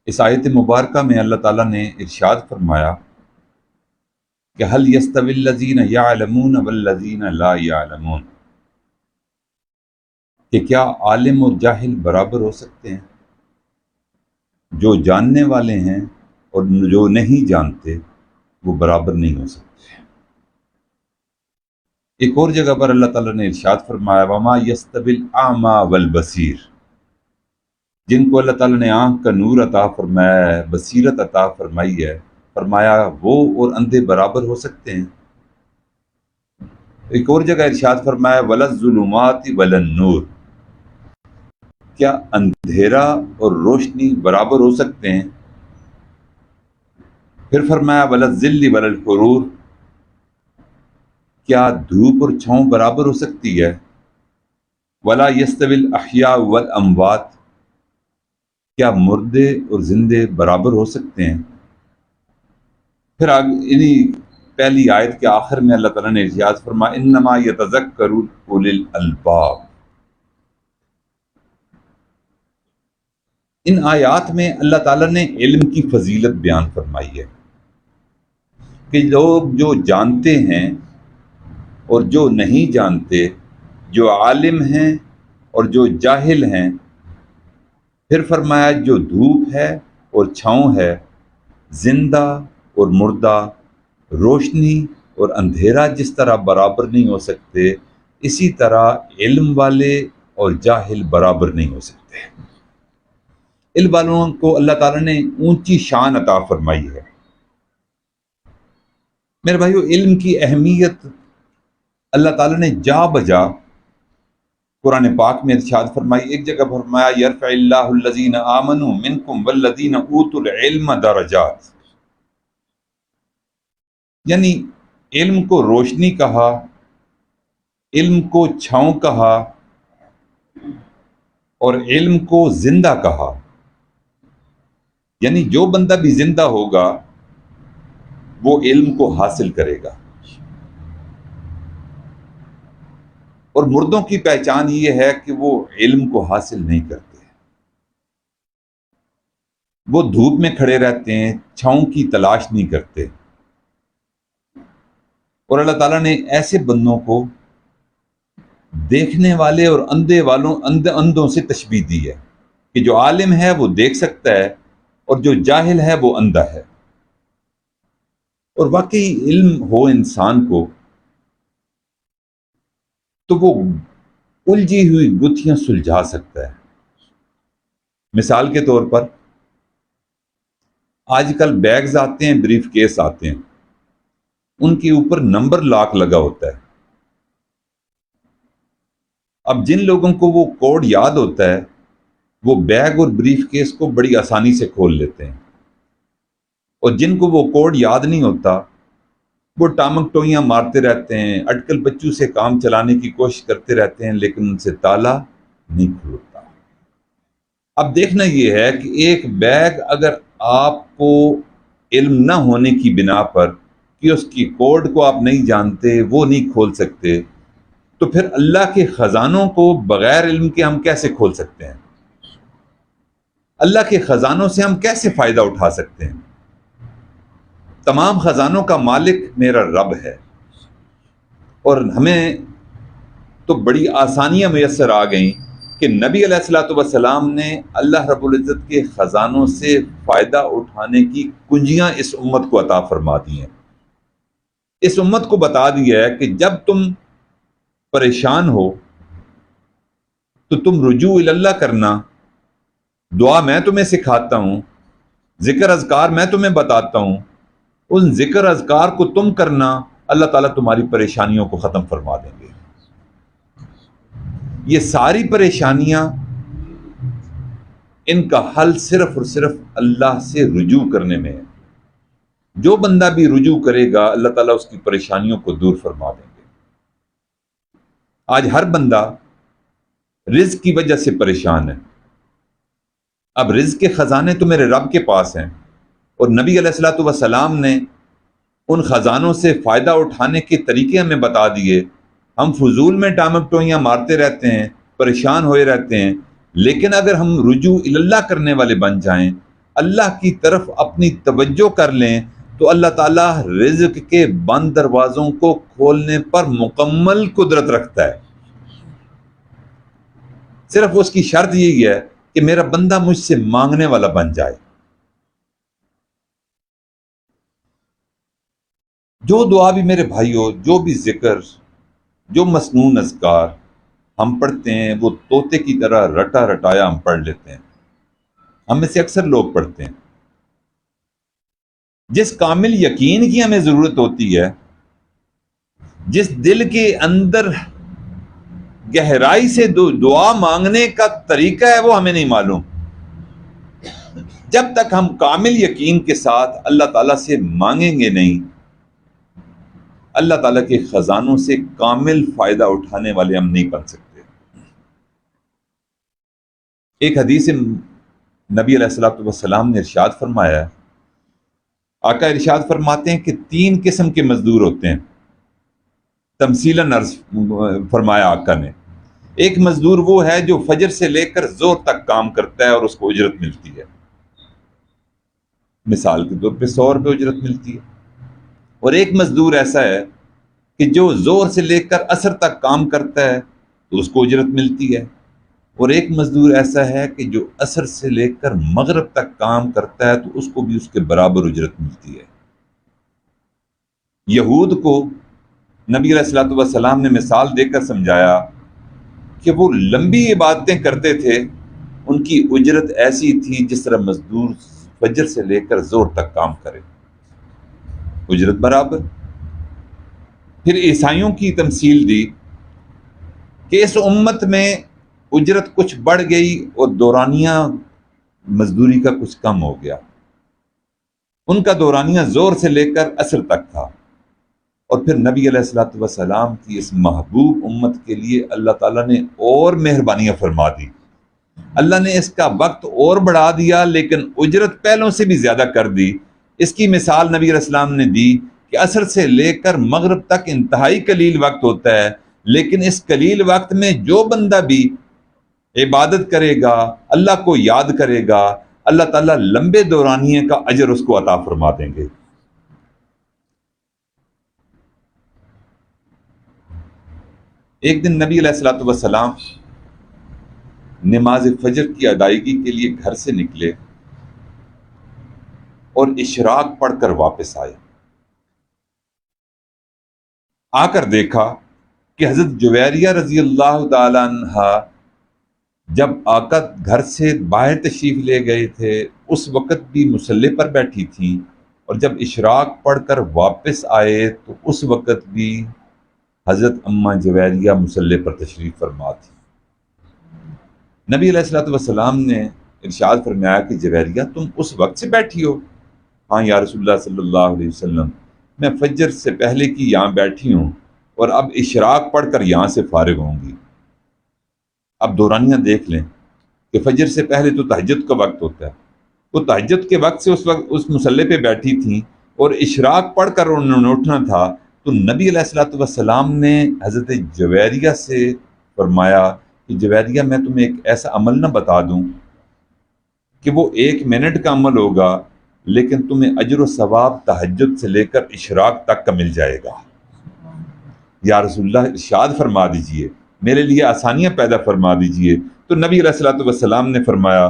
اس آیت مبارکہ میں اللہ تعالیٰ نے ارشاد فرمایا کہ هل يستوي الذين يعلمون والذين لا يعلمون، کہ کیا عالم اور جاہل برابر ہو سکتے ہیں؟ جو جاننے والے ہیں اور جو نہیں جانتے وہ برابر نہیں ہو سکتے۔ ایک اور جگہ پر اللہ تعالیٰ نے ارشاد فرمایا وما يستوي الاعمى والبصیر، جن کو اللہ تعالیٰ نے آنکھ کا نور عطا فرمایا ہے، بصیرت عطا فرمائی ہے، فرمایا وہ اور اندھے برابر ہو سکتے ہیں۔ ایک اور جگہ ارشاد فرمایا ولا الظلمات ولا النور، کیا اندھیرا اور روشنی برابر ہو سکتے ہیں؟ پھر فرمایا ولا الظل ولا الحرور، کیا دھوپ اور چھاؤں برابر ہو سکتی ہے؟ ولا يستوي الاحیاء والاموات، کیا مردے اور زندے برابر ہو سکتے ہیں؟ پھر انہی پہلی آیت کے آخر میں اللہ تعالیٰ نے ارشاد فرمایا انما یتذکر اولو الالباب۔ ان آیات میں اللہ تعالیٰ نے علم کی فضیلت بیان فرمائی ہے کہ لوگ جو جانتے ہیں اور جو نہیں جانتے، جو عالم ہیں اور جو جاہل ہیں، پھر فرمایا جو دھوپ ہے اور چھاؤں ہے، زندہ اور مردہ، روشنی اور اندھیرا جس طرح برابر نہیں ہو سکتے، اسی طرح علم والے اور جاہل برابر نہیں ہو سکتے۔ علم والوں کو اللہ تعالیٰ نے اونچی شان عطا فرمائی ہے۔ میرے بھائیو، علم کی اہمیت اللہ تعالیٰ نے جا بجا قرآن پاک میں ارشاد فرمائی۔ ایک جگہ فرمایا یرفع اللہ الذین آمنوا منکم والذین اوتوا العلم درجات، یعنی علم کو روشنی کہا، علم کو چھاؤں کہا اور علم کو زندہ کہا، یعنی جو بندہ بھی زندہ ہوگا وہ علم کو حاصل کرے گا۔ اور مردوں کی پہچان یہ ہے کہ وہ علم کو حاصل نہیں کرتے، وہ دھوپ میں کھڑے رہتے ہیں، چھاؤں کی تلاش نہیں کرتے۔ اور اللہ تعالیٰ نے ایسے بندوں کو دیکھنے والے اور اندھوں سے تشبیہ دی ہے کہ جو عالم ہے وہ دیکھ سکتا ہے اور جو جاہل ہے وہ اندھا ہے۔ اور واقعی علم ہو انسان کو تو وہ الجھی ہوئی گتھیاں سلجھا سکتا ہے۔ مثال کے طور پر آج کل بیگز آتے ہیں، بریف کیس آتے ہیں، ان کے اوپر نمبر لاک لگا ہوتا ہے۔ اب جن لوگوں کو وہ کوڈ یاد ہوتا ہے وہ بیگ اور بریف کیس کو بڑی آسانی سے کھول لیتے ہیں، اور جن کو وہ کوڈ یاد نہیں ہوتا وہ ٹامک ٹوئیاں مارتے رہتے ہیں، اٹکل بچوں سے کام چلانے کی کوشش کرتے رہتے ہیں، لیکن ان سے تالا نہیں کھلتا۔ اب دیکھنا یہ ہے کہ ایک بیگ اگر آپ کو علم نہ ہونے کی بنا پر کہ اس کی کوڈ کو آپ نہیں جانتے، وہ نہیں کھول سکتے، تو پھر اللہ کے خزانوں کو بغیر علم کے ہم کیسے کھول سکتے ہیں؟ اللہ کے خزانوں سے ہم کیسے فائدہ اٹھا سکتے ہیں؟ تمام خزانوں کا مالک میرا رب ہے، اور ہمیں تو بڑی آسانیاں میسر آ گئیں کہ نبی علیہ الصلوۃ والسلام نے اللہ رب العزت کے خزانوں سے فائدہ اٹھانے کی کنجیاں اس امت کو عطا فرما دی ہیں۔ اس امت کو بتا دیا ہے کہ جب تم پریشان ہو تو تم رجوع اللہ کرنا، دعا میں تمہیں سکھاتا ہوں، ذکر اذکار میں تمہیں بتاتا ہوں، ان ذکر اذکار کو تم کرنا، اللہ تعالیٰ تمہاری پریشانیوں کو ختم فرما دیں گے۔ یہ ساری پریشانیاں، ان کا حل صرف اور صرف اللہ سے رجوع کرنے میں ہے۔ جو بندہ بھی رجوع کرے گا اللہ تعالیٰ اس کی پریشانیوں کو دور فرما دیں گے۔ آج ہر بندہ رزق کی وجہ سے پریشان ہے۔ اب رزق کے خزانے تو میرے رب کے پاس ہیں، اور نبی علیہ الصلوۃ والسلام نے ان خزانوں سے فائدہ اٹھانے کے طریقے ہمیں بتا دیے۔ ہم فضول میں ٹامک ٹوئیاں مارتے رہتے ہیں، پریشان ہوئے رہتے ہیں، لیکن اگر ہم رجوع اللہ کرنے والے بن جائیں، اللہ کی طرف اپنی توجہ کر لیں تو اللہ تعالیٰ رزق کے بند دروازوں کو کھولنے پر مکمل قدرت رکھتا ہے. صرف اس کی شرط یہی ہے کہ میرا بندہ مجھ سے مانگنے والا بن جائے. جو دعا بھی میرے بھائیوں، جو بھی ذکر، جو مسنون اذکار ہم پڑھتے ہیں وہ طوطے کی طرح رٹا رٹایا ہم پڑھ لیتے ہیں. ہم میں سے اکثر لوگ پڑھتے ہیں. جس کامل یقین کی ہمیں ضرورت ہوتی ہے، جس دل کے اندر گہرائی سے دعا مانگنے کا طریقہ ہے، وہ ہمیں نہیں معلوم. جب تک ہم کامل یقین کے ساتھ اللہ تعالیٰ سے مانگیں گے نہیں، اللہ تعالیٰ کے خزانوں سے کامل فائدہ اٹھانے والے ہم نہیں بن سکتے. ایک حدیث نبی علیہ الصلوۃ والسلام نے ارشاد فرمایا ہے، آقا ارشاد فرماتے ہیں کہ 3 قسم کے مزدور ہوتے ہیں. تمثیلاً عرض فرمایا آقا نے. ایک مزدور وہ ہے جو فجر سے لے کر زور تک کام کرتا ہے اور اس کو اجرت ملتی ہے. مثال کے طور پہ 100 روپے اجرت ملتی ہے. اور ایک مزدور ایسا ہے کہ جو زور سے لے کر عصر تک کام کرتا ہے تو اس کو اجرت ملتی ہے. اور ایک مزدور ایسا ہے کہ جو عصر سے لے کر مغرب تک کام کرتا ہے تو اس کو بھی اس کے برابر اجرت ملتی ہے. یہود کو نبی علیہ الصلوۃ والسلام نے مثال دے کر سمجھایا کہ وہ لمبی عبادتیں کرتے تھے، ان کی اجرت ایسی تھی جس طرح مزدور فجر سے لے کر زور تک کام کرے، اجرت برابر. پھر عیسائیوں کی تمثیل دی کہ اس امت میں اجرت کچھ بڑھ گئی اور دورانیہ مزدوری کا کچھ کم ہو گیا. ان کا دورانیہ زور سے لے کر عصر تک تھا. اور پھر نبی علیہ الصلوۃ والسلام کی اس محبوب امت کے لیے اللہ تعالیٰ نے اور مہربانیاں فرما دی. اللہ نے اس کا وقت اور بڑھا دیا لیکن اجرت پہلوں سے بھی زیادہ کر دی. اس کی مثال نبی علیہ السلام نے دی کہ عصر سے لے کر مغرب تک انتہائی قلیل وقت ہوتا ہے، لیکن اس قلیل وقت میں جو بندہ بھی عبادت کرے گا، اللہ کو یاد کرے گا، اللہ تعالیٰ لمبے دورانیے کا اجر اس کو عطا فرما دیں گے. ایک دن نبی علیہ الصلوۃ والسلام نماز فجر کی ادائیگی کے لیے گھر سے نکلے اور اشراق پڑھ کر واپس آئے. آ کر دیکھا کہ حضرت جویریہ رضی اللہ تعالی عنہ جب آقا گھر سے باہر تشریف لے گئے تھے اس وقت بھی مصلی پر بیٹھی تھیں، اور جب اشراق پڑھ کر واپس آئے تو اس وقت بھی حضرت اماں جویریہ مصلی پر تشریف فرما تھی. نبی علیہ الصلوۃ والسلام نے ارشاد فرمایا کہ جویریہ تم اس وقت سے بیٹھی ہو؟ ہاں یا رسول اللہ صلی اللہ علیہ وسلم، میں فجر سے پہلے کی یہاں بیٹھی ہوں اور اب اشراق پڑھ کر یہاں سے فارغ ہوں گی. اب دورانیہ دیکھ لیں کہ فجر سے پہلے تو تہجد کا وقت ہوتا ہے، وہ تہجد کے وقت سے اس وقت اس مصلی پہ بیٹھی تھیں اور اشراق پڑھ کر انہوں نے اٹھنا تھا. تو نبی علیہ الصلوۃ والسلام نے حضرت جویریہ سے فرمایا کہ جویریہ میں تمہیں ایک ایسا عمل نہ بتا دوں کہ وہ 1 منٹ کا عمل ہوگا لیکن تمہیں اجر و ثواب تہجد سے لے کر اشراق تک کا مل جائے گا. یا رسول اللہ ارشاد فرما دیجئے، میرے لیے آسانیاں پیدا فرما دیجئے. تو نبی علیہ الصلوۃ والسلام نے فرمایا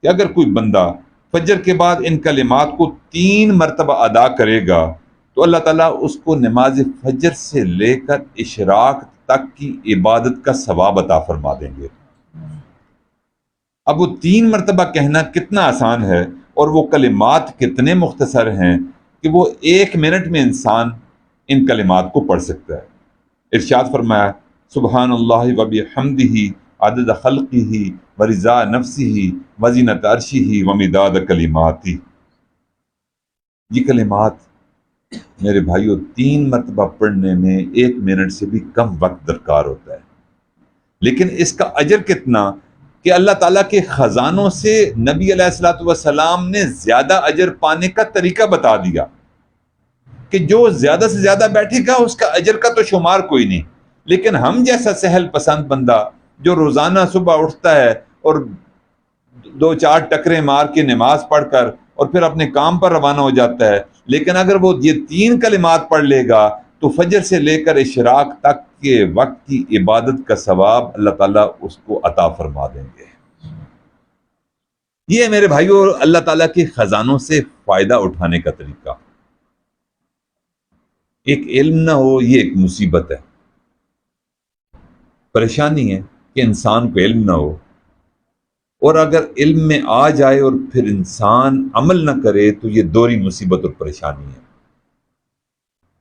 کہ اگر کوئی بندہ فجر کے بعد ان کلمات کو 3 مرتبہ ادا کرے گا تو اللہ تعالیٰ اس کو نماز فجر سے لے کر اشراق تک کی عبادت کا ثواب عطا فرما دیں گے. اب وہ 3 مرتبہ کہنا کتنا آسان ہے اور وہ کلمات کتنے مختصر ہیں کہ وہ 1 منٹ میں انسان ان کلمات کو پڑھ سکتا ہے. ارشاد فرمایا سبحان اللہ و بحمدہ عدد خلقہ ورضا نفسہ وزینۃ عرشہ ومداد کلماتہ. یہ کلمات میرے بھائیو 3 مرتبہ پڑھنے میں 1 منٹ سے بھی کم وقت درکار ہوتا ہے، لیکن اس کا اجر کتنا کہ اللہ تعالیٰ کے خزانوں سے نبی علیہ الصلوۃ والسلام نے زیادہ اجر پانے کا طریقہ بتا دیا کہ جو زیادہ سے زیادہ بیٹھے گا اس کا اجر کا تو شمار کوئی نہیں. لیکن ہم جیسا سہل پسند بندہ جو روزانہ صبح اٹھتا ہے اور دو چار ٹکرے مار کے نماز پڑھ کر اور پھر اپنے کام پر روانہ ہو جاتا ہے، لیکن اگر وہ یہ 3 کلمات پڑھ لے گا تو فجر سے لے کر اشراق تک کے وقت کی عبادت کا ثواب اللہ تعالیٰ اس کو عطا فرما دیں گے۔ یہ ہے میرے بھائیو اللہ تعالیٰ کے خزانوں سے فائدہ اٹھانے کا طریقہ۔ ایک علم نہ ہو یہ ایک مصیبت ہے، پریشانی ہے کہ انسان کو علم نہ ہو، اور اگر علم میں آ جائے اور پھر انسان عمل نہ کرے تو یہ دوہری مصیبت اور پریشانی ہے۔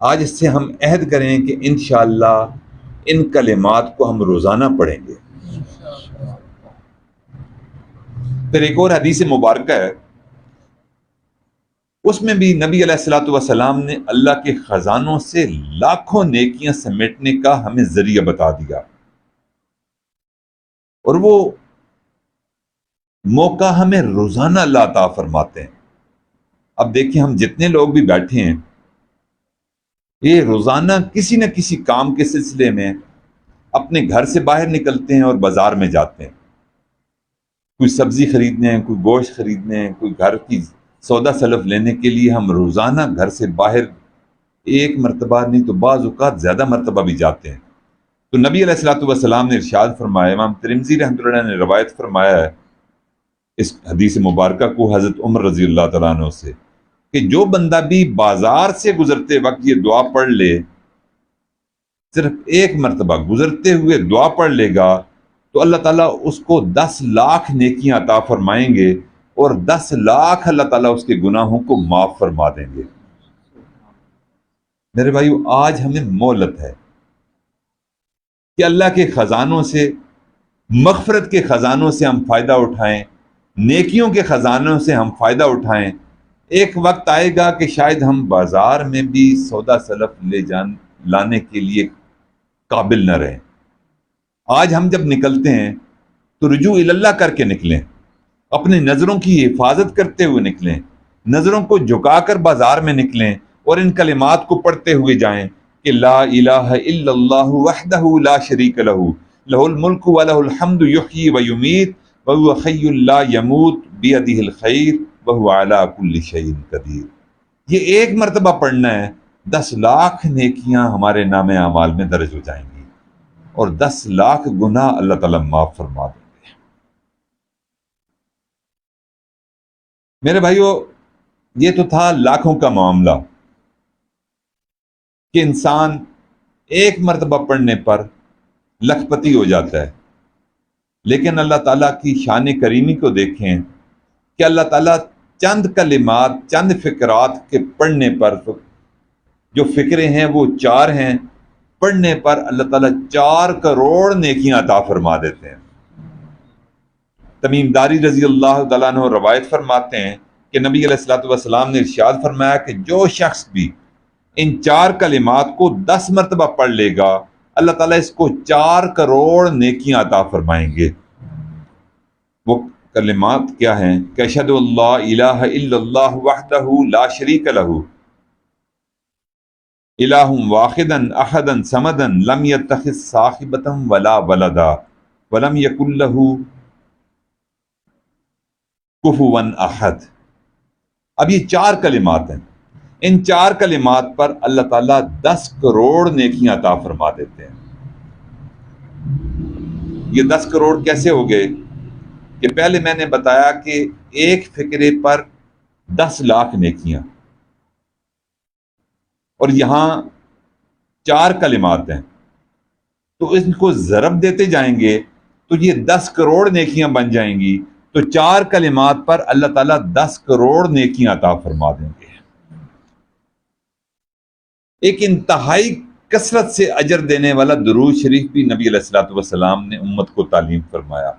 آج اس سے ہم عہد کریں کہ انشاءاللہ ان کلمات کو ہم روزانہ پڑھیں گے۔ پھر ایک اور حدیث مبارکہ ہے، اس میں بھی نبی علیہ الصلوۃ والسلام نے اللہ کے خزانوں سے لاکھوں نیکیاں سمیٹنے کا ہمیں ذریعہ بتا دیا، اور وہ موقع ہمیں روزانہ اللہ عطا فرماتے ہیں۔ اب دیکھیں ہم جتنے لوگ بھی بیٹھے ہیں، یہ روزانہ کسی نہ کسی کام کے سلسلے میں اپنے گھر سے باہر نکلتے ہیں اور بازار میں جاتے ہیں، کوئی سبزی خریدنے، کوئی گوشت خریدنے، کوئی گھر کی سودا سلف لینے کے لیے ہم روزانہ گھر سے باہر ایک مرتبہ نہیں تو بعض اوقات زیادہ مرتبہ بھی جاتے ہیں۔ تو نبی علیہ الصلوۃ والسلام نے ارشاد فرمایا، امام ترمذی رحمۃ اللہ علیہ نے روایت فرمایا ہے اس حدیث مبارکہ کو حضرت عمر رضی اللہ تعالیٰ عنہ سے، کہ جو بندہ بھی بازار سے گزرتے وقت یہ دعا پڑھ لے، صرف ایک مرتبہ گزرتے ہوئے دعا پڑھ لے گا تو اللہ تعالیٰ اس کو 10 لاکھ نیکیاں عطا فرمائیں گے، اور 10 لاکھ اللہ تعالیٰ اس کے گناہوں کو معاف فرما دیں گے۔ میرے بھائیو آج ہمیں مہلت ہے کہ اللہ کے خزانوں سے، مغفرت کے خزانوں سے ہم فائدہ اٹھائیں، نیکیوں کے خزانوں سے ہم فائدہ اٹھائیں۔ ایک وقت آئے گا کہ شاید ہم بازار میں بھی سودا سلف لانے کے لیے قابل نہ رہیں۔ آج ہم جب نکلتے ہیں تو رجوع اللہ کر کے نکلیں، اپنی نظروں کی حفاظت کرتے ہوئے نکلیں، نظروں کو جھکا کر بازار میں نکلیں اور ان کلمات کو پڑھتے ہوئے جائیں کہ لا الہ الا اللہ وحدہ لا شریک لہ، لہ الملک ولہ الحمد یحیی ویمیت وہو حی لا یموت بیدہ الخیر وہو علی کل شیء قدیر۔ یہ ایک مرتبہ پڑھنا ہے، 10 لاکھ نیکیاں ہمارے نام اعمال میں درج ہو جائیں گی، اور 10 لاکھ گناہ اللہ تعالیٰ معاف فرما دیں گے۔ میرے بھائیو یہ تو تھا لاکھوں کا معاملہ کہ انسان ایک مرتبہ پڑھنے پر لکھ پتی ہو جاتا ہے، لیکن اللہ تعالیٰ کی شان کریمی کو دیکھیں کہ اللہ تعالیٰ چند کلمات، چند فقرات کے پڑھنے پر، جو فقرے ہیں وہ 4 ہیں، پڑھنے پر اللہ تعالیٰ 4 کروڑ نیکیاں عطا فرما دیتے ہیں۔ تمیم داری رضی اللہ تعالیٰ عنہ روایت فرماتے ہیں کہ نبی علیہ الصلوۃ والسلام نے ارشاد فرمایا کہ جو شخص بھی ان 4 کلمات کو 10 مرتبہ پڑھ لے گا اللہ تعالیٰ اس کو 4 کروڑ نیکیاں عطا فرمائیں گے۔ وہ کلمات کیا ہیں کہ اشہد ان لا الہ الا اللہ وحدہ لا شریک لہ، الہ واحدا احدا صمدا لم یتخذ صاحبۃ ولا ولدا ولم یکن لہ کفوا احد۔ اب یہ 4 کلمات ہیں، ان 4 کلمات پر اللہ تعالیٰ 10 کروڑ نیکیاں عطا فرما دیتے ہیں۔ یہ 10 کروڑ کیسے ہو گئے کہ پہلے میں نے بتایا کہ ایک فقرے پر 10 لاکھ نیکیاں، اور یہاں 4 کلمات ہیں، تو ان کو ضرب دیتے جائیں گے تو یہ 10 کروڑ نیکیاں بن جائیں گی، تو 4 کلمات پر اللہ تعالیٰ 10 کروڑ نیکیاں عطا فرما دیں گے۔ ایک انتہائی کثرت سے اجر دینے والا درود شریف بھی نبی علیہ الصلوۃ والسلام نے امت کو تعلیم فرمایا،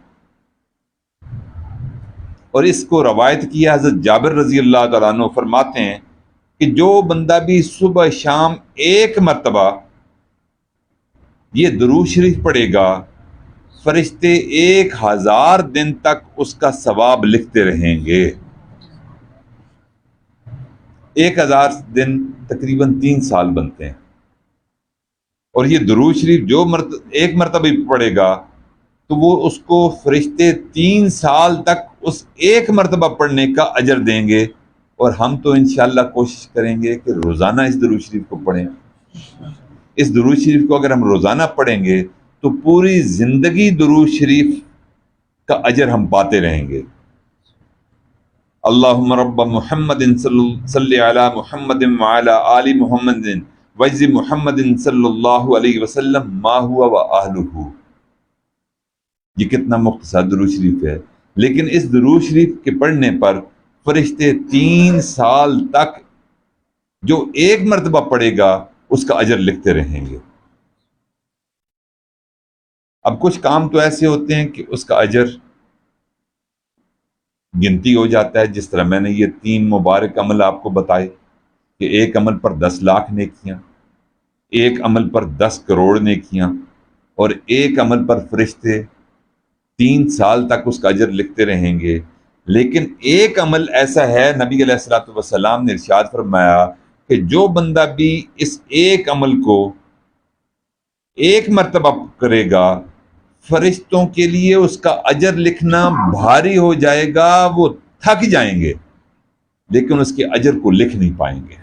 اور اس کو روایت کیا حضرت جابر رضی اللہ تعالیٰ عنہ فرماتے ہیں کہ جو بندہ بھی صبح شام ایک مرتبہ یہ درود شریف پڑھے گا، فرشتے 1000 دن تک اس کا ثواب لکھتے رہیں گے۔ 1000 دن تقریباً 3 سال بنتے ہیں، اور یہ درود شریف جو ایک مرتبہ پڑھے گا تو وہ اس کو فرشتے 3 سال تک اس ایک مرتبہ پڑھنے کا اجر دیں گے، اور ہم تو انشاءاللہ کوشش کریں گے کہ روزانہ اس درود شریف کو پڑھیں۔ اس درود شریف کو اگر ہم روزانہ پڑھیں گے تو پوری زندگی درود شریف کا اجر ہم پاتے رہیں گے۔ اللہم رب محمد صلی علی محمد وعلی آل محمد وجز محمد صلی اللہ علیہ وسلم ما ہوا وآلہ۔ یہ کتنا مختصر درود شریف ہے، لیکن اس درود شریف کے پڑھنے پر فرشتے 3 سال تک جو ایک مرتبہ پڑھے گا اس کا اجر لکھتے رہیں گے۔ اب کچھ کام تو ایسے ہوتے ہیں کہ اس کا اجر گنتی ہو جاتا ہے، جس طرح میں نے یہ 3 مبارک عمل آپ کو بتائے کہ ایک عمل پر 10 لاکھ نیکیاں، ایک عمل پر 10 کروڑ نیکیاں، اور ایک عمل پر فرشتے 3 سال تک اس کا اجر لکھتے رہیں گے۔ لیکن ایک عمل ایسا ہے، نبی علیہ الصلوۃ والسلام نے ارشاد فرمایا کہ جو بندہ بھی اس ایک عمل کو ایک مرتبہ کرے گا، فرشتوں کے لیے اس کا اجر لکھنا بھاری ہو جائے گا، وہ تھک جائیں گے لیکن اس کے اجر کو لکھ نہیں پائیں گے۔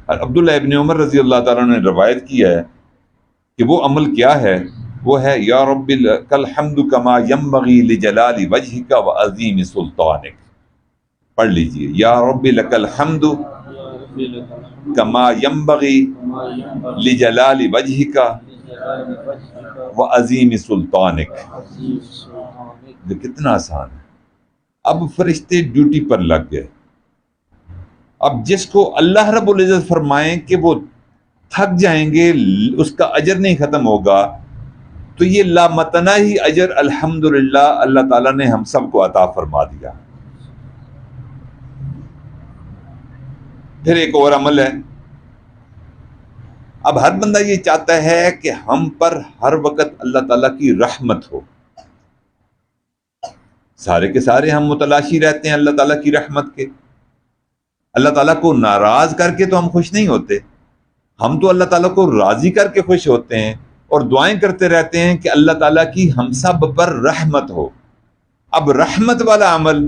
عبداللہ ابن عمر رضی اللہ تعالیٰ نے روایت کیا ہے کہ وہ عمل کیا ہے، وہ ہے یا رب لک الحمد کما ینبغی لجلال وجہک وعظیم سلطانک۔ پڑھ لیجئے، یا رب لک الحمد کما ینبغی لجلال وجہک وعظیم سلطانک۔ یہ کتنا آسان ہے۔ اب فرشتے ڈیوٹی پر لگ گئے۔ اب جس کو اللہ رب العزت فرمائیں کہ وہ تھک جائیں گے، اس کا اجر نہیں ختم ہوگا، تو یہ لامتناہی اجر الحمدللہ اللہ تعالیٰ نے ہم سب کو عطا فرما دیا۔ پھر ایک اور عمل ہے۔ اب ہر بندہ یہ چاہتا ہے کہ ہم پر ہر وقت اللہ تعالیٰ کی رحمت ہو۔ سارے کے سارے ہم متلاشی رہتے ہیں اللہ تعالیٰ کی رحمت کے۔ اللہ تعالیٰ کو ناراض کر کے تو ہم خوش نہیں ہوتے، ہم تو اللہ تعالیٰ کو راضی کر کے خوش ہوتے ہیں اور دعائیں کرتے رہتے ہیں کہ اللہ تعالیٰ کی ہم سب پر رحمت ہو۔ اب رحمت والا عمل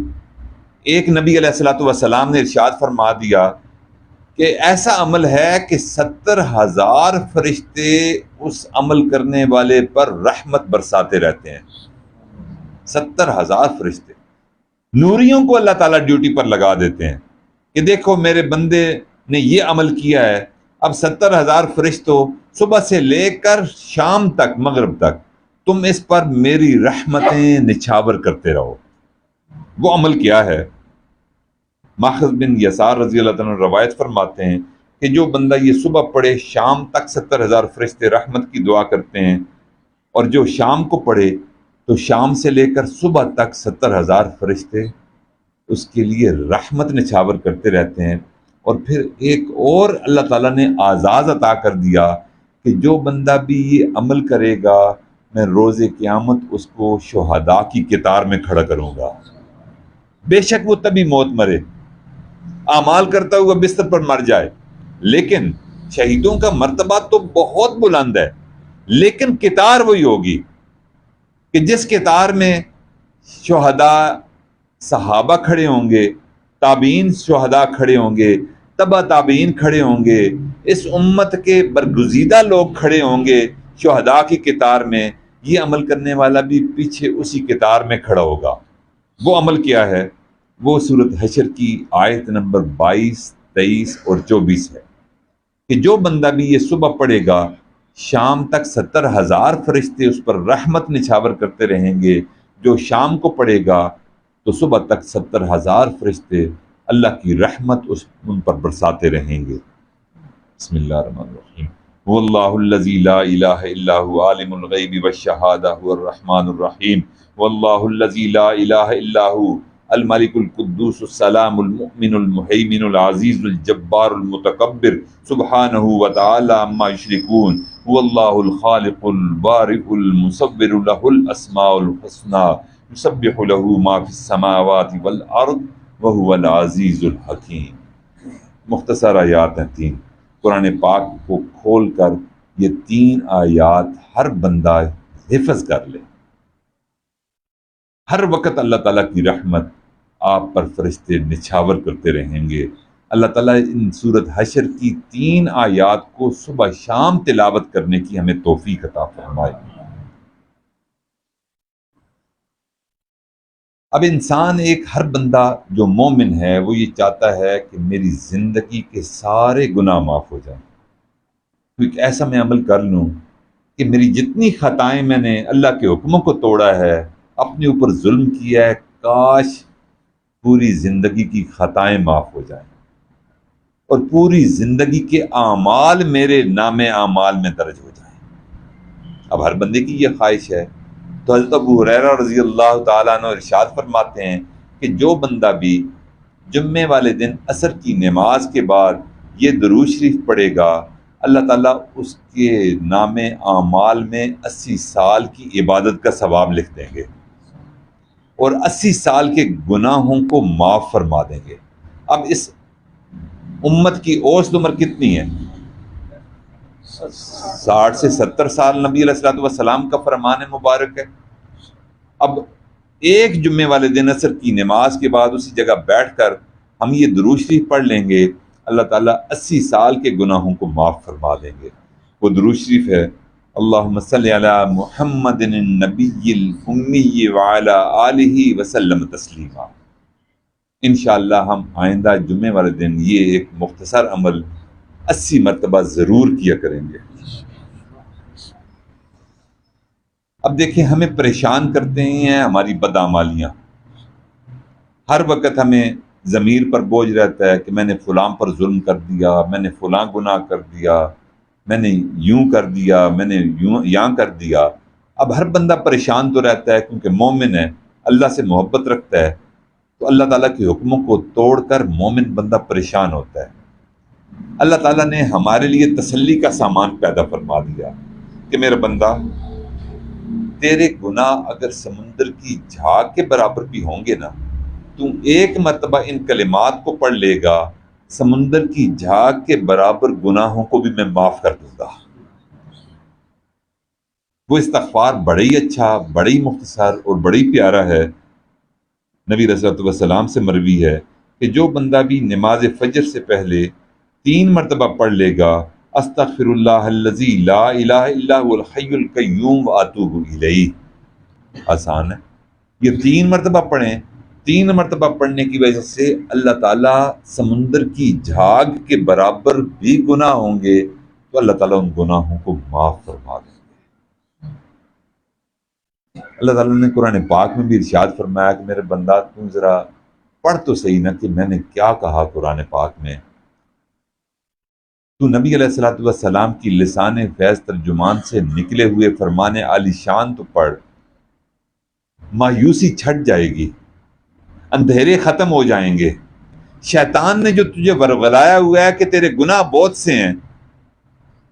ایک نبی علیہ الصلوۃ والسلام نے ارشاد فرما دیا کہ ایسا عمل ہے کہ 70,000 فرشتے اس عمل کرنے والے پر رحمت برساتے رہتے ہیں۔ 70,000 فرشتے نوریوں کو اللہ تعالیٰ ڈیوٹی پر لگا دیتے ہیں کہ دیکھو میرے بندے نے یہ عمل کیا ہے، اب 70,000 فرشتوں صبح سے لے کر شام تک، مغرب تک تم اس پر میری رحمتیں نچھاور کرتے رہو۔ وہ عمل کیا ہے؟ ماخذ بن یسار رضی اللہ عنہ روایت فرماتے ہیں کہ جو بندہ یہ صبح پڑھے شام تک 70,000 فرشتے رحمت کی دعا کرتے ہیں، اور جو شام کو پڑھے تو شام سے لے کر صبح تک 70,000 فرشتے اس کے لیے رحمت نچھاور کرتے رہتے ہیں۔ اور پھر ایک اور اللہ تعالیٰ نے اعزاز عطا کر دیا کہ جو بندہ بھی یہ عمل کرے گا، میں روز قیامت اس کو شہداء کی قطار میں کھڑا کروں گا۔ بے شک وہ تبھی موت مرے، اعمال کرتا ہوا بستر پر مر جائے، لیکن شہیدوں کا مرتبہ تو بہت بلند ہے، لیکن قطار وہی ہوگی کہ جس قطار میں شہداء صحابہ کھڑے ہوں گے، تابعین شہداء کھڑے ہوں گے، تبع تابعین کھڑے ہوں گے، اس امت کے برگزیدہ لوگ کھڑے ہوں گے شہداء کی قطار میں۔ یہ عمل کرنے والا بھی پیچھے اسی قطار میں کھڑا ہوگا۔ وہ عمل کیا ہے؟ وہ سورۃ حشر کی آیت نمبر 22، 23 اور 24 ہے کہ جو بندہ بھی یہ صبح پڑھے گا، شام تک 70,000 فرشتے اس پر رحمت نچھاور کرتے رہیں گے۔ جو شام کو پڑھے گا تو صبح تک 70,000 فرشتے اللہ کی رحمت ان پر برساتے رہیں گے۔ بسم اللہ الرحمن الرحیم۔ واللہ الذی لا الہ الا هو عالم الغیب والشہادہ هو الرحمن الرحیم۔ واللہ الذی لا الہ الا هو الملک القدوس السلام المؤمن المہیمن العزیز الجبار المتکبر سبحانہ وتعالی عما یشرکون۔ واللہ الخالق البارئ المصور له الاسماء الحسنى یسبح له ما فی السماوات والارض وهو العزیز الحکیم۔ مختصر آیات ہیں 3۔ قرآن پاک کو کھول کر یہ 3 آیات ہر بندہ حفظ کر لیں۔ ہر وقت اللہ تعالیٰ کی رحمت آپ پر فرشتے نچھاور کرتے رہیں گے۔ اللہ تعالیٰ ان سورت حشر کی 3 آیات کو صبح شام تلاوت کرنے کی ہمیں توفیق عطا فرمائے۔ اب انسان ہر بندہ جو مومن ہے وہ یہ چاہتا ہے کہ میری زندگی کے سارے گناہ معاف ہو جائیں، ایک ایسا میں عمل کر لوں کہ میری جتنی خطائیں میں نے اللہ کے حکموں کو توڑا ہے، اپنے اوپر ظلم کیا ہے، کاش پوری زندگی کی خطائیں معاف ہو جائیں اور پوری زندگی کے اعمال میرے نام اعمال میں درج ہو جائیں۔ اب ہر بندے کی یہ خواہش ہے۔ تو حضرت ابو ہریرہ رضی اللہ تعالیٰ عنہ ارشاد فرماتے ہیں کہ جو بندہ بھی جمعے والے دن عصر کی نماز کے بعد یہ درود شریف پڑھے گا، اللہ تعالیٰ اس کے نام اعمال میں 80 سال کی عبادت کا ثواب لکھ دیں گے اور 80 سال کے گناہوں کو معاف فرما دیں گے۔ اب اس امت کی اوسط عمر کتنی ہے؟ 60 سے 70 سال نبی علیہ الصلوۃ والسلام کا فرمان مبارک ہے۔ اب ایک جمعے والے دن عصر کی نماز کے بعد اسی جگہ بیٹھ کر ہم یہ درود شریف پڑھ لیں گے، اللہ تعالیٰ 80 سال کے گناہوں کو معاف فرما دیں گے۔ وہ درود شریف ہے اللہم صلی علی محمد النبی الامی وعلی آلہ وسلم تسلیما۔ انشاءاللہ ہم آئندہ جمعے والے دن یہ ایک مختصر عمل 80 مرتبہ ضرور کیا کریں گے۔ اب دیکھیں ہمیں پریشان کرتے ہیں ہماری بدعمالیاں۔ ہر وقت ہمیں ضمیر پر بوجھ رہتا ہے کہ میں نے فلاں پر ظلم کر دیا، میں نے فلاں گناہ کر دیا، میں نے یوں کر دیا، میں نے یاں کر دیا۔ اب ہر بندہ پریشان تو رہتا ہے کیونکہ مومن ہے، اللہ سے محبت رکھتا ہے، تو اللہ تعالیٰ کے حکموں کو توڑ کر مومن بندہ پریشان ہوتا ہے۔ اللہ تعالیٰ نے ہمارے لیے تسلی کا سامان پیدا فرما دیا کہ میرا بندہ تیرے گناہ اگر سمندر کی جھاگ کے برابر بھی ہوں گے نا، تو ایک مرتبہ ان کلمات کو پڑھ لے گا، سمندر کی جھاگ کے برابر گناہوں کو بھی میں معاف کر دوں گا۔ وہ استغفار بڑا ہی اچھا، بڑا ہی مختصر اور بڑا ہی پیارا ہے۔ نبی رسول اللہ وسلام سے مروی ہے کہ جو بندہ بھی نماز فجر سے پہلے 3 مرتبہ پڑھ لے گا استغفر اللہ الذی لا الہ الا هو الحی القیوم واتوب الیہ، آسان ہے، یہ 3 مرتبہ پڑھیں۔ 3 مرتبہ پڑھنے کی وجہ سے اللہ تعالیٰ سمندر کی جھاگ کے برابر بھی گناہ ہوں گے تو اللہ تعالیٰ ان گناہوں کو معاف فرما دیں گے۔ اللہ تعالیٰ نے قرآن پاک میں بھی ارشاد فرمایا کہ میرے بندہ تم ذرا پڑھ تو صحیح نا کہ میں نے کیا کہا قرآن پاک میں۔ تو نبی علیہ الصلوۃ والسلام کی لسان فیض ترجمان سے نکلے ہوئے فرمان عالی شان تو پڑھ، مایوسی چھٹ جائے گی، اندھیرے ختم ہو جائیں گے۔ شیطان نے جو تجھے ورغلایا ہوا ہے کہ تیرے گناہ بہت سے ہیں،